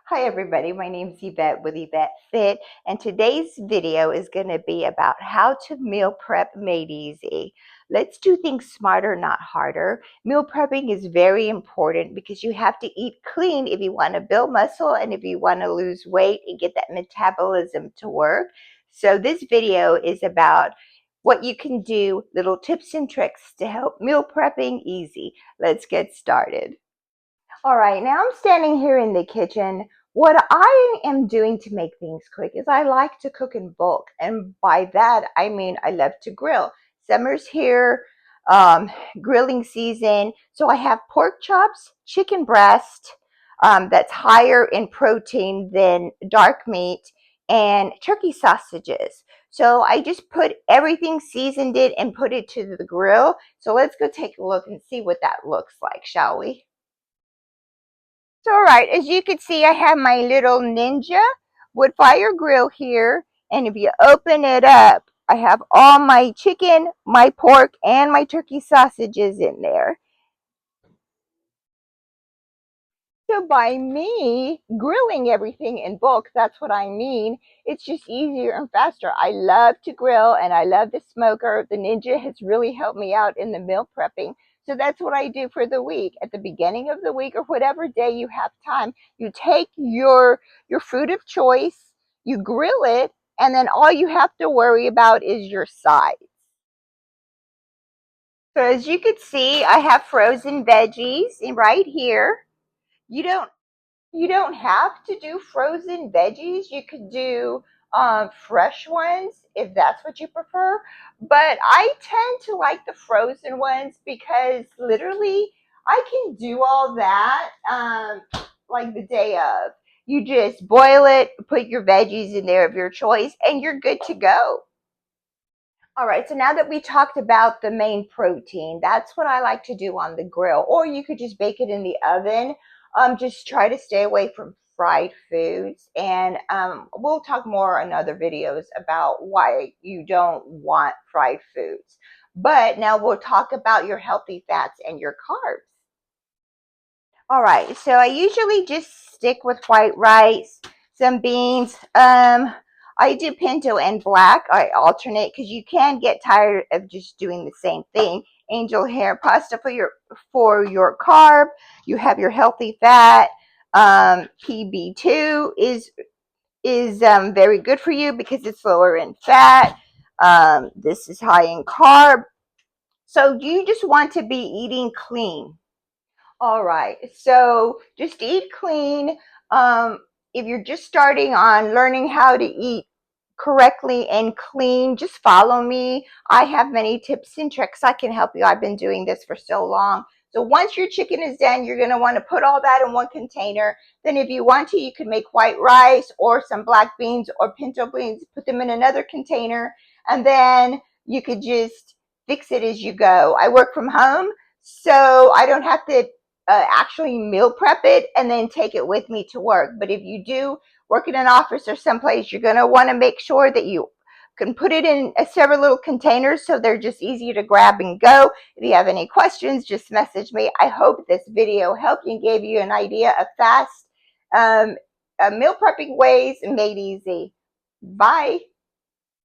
Hi everybody, my name is Yvette with Yvette Fit, and today's video is going to be about how to meal prep made easy. Let's do things smarter, not harder. Meal prepping is very important because you have to eat clean if you want to build muscle and if you want to lose weight and get that metabolism to work. So this video is about what you can do, little tips and tricks to help meal prepping easy. Let's get started. All right, now I'm standing here in the kitchen. What I am doing to make things quick is I like to cook in bulk. And by that, I mean I love to grill. Summer's here, grilling season. So I have pork chops, chicken breast, that's higher in protein than dark meat, and turkey sausages. So I just put everything, seasoned it, and put it to the grill. So let's go take a look and see what that looks like, shall we? So, all right, as you can see, I have my little Ninja wood fire grill here. And if you open it up, I have all my chicken, my pork, and my turkey sausages in there. So by me grilling everything in bulk, that's what I mean. It's just easier and faster. I love to grill and I love the smoker. The Ninja has really helped me out in the meal prepping. So that's what I do for the week. At the beginning of the week or whatever day you have time, you take your food of choice, you grill it, and then all you have to worry about is your sides. So as you can see, I have frozen veggies right here. You don't You don't have to do frozen veggies. You could do fresh ones if that's what you prefer. But I tend to like the frozen ones because literally I can do all that like the day of. You just boil it, put your veggies in there of your choice, and you're good to go. All right, so now that we talked about the main protein, that's what I like to do on the grill. Or you could just bake it in the oven. Just try to stay away from fried foods. And we'll talk more in other videos about why you don't want fried foods. But now we'll talk about your healthy fats and your carbs. All right, so I usually just stick with white rice, some beans. I do pinto and black. I alternate because you can get tired of just doing the same thing. Angel hair pasta for your carb. You have your healthy fat. PB2 is very good for you because it's lower in fat. This is high in carb. So you just want to be eating clean. All right. So just eat clean. If you're just starting on learning how to eat correctly and clean, just follow me. I have many tips and tricks I can help you. I've been doing this for so long. So once your chicken is done, you're going to want to put all that in one container. Then if you want to, you can make white rice or some black beans or pinto beans, put them in another container, and then you could just fix it as you go. I work from home, so I don't have to actually meal prep it and then take it with me to work. But if you do work in an office or someplace, you're going to want to make sure that you can put it in several little containers so they're just easy to grab and go. If you have any questions, just message me. I hope this video helped and gave you an idea of fast meal prepping ways made easy. Bye.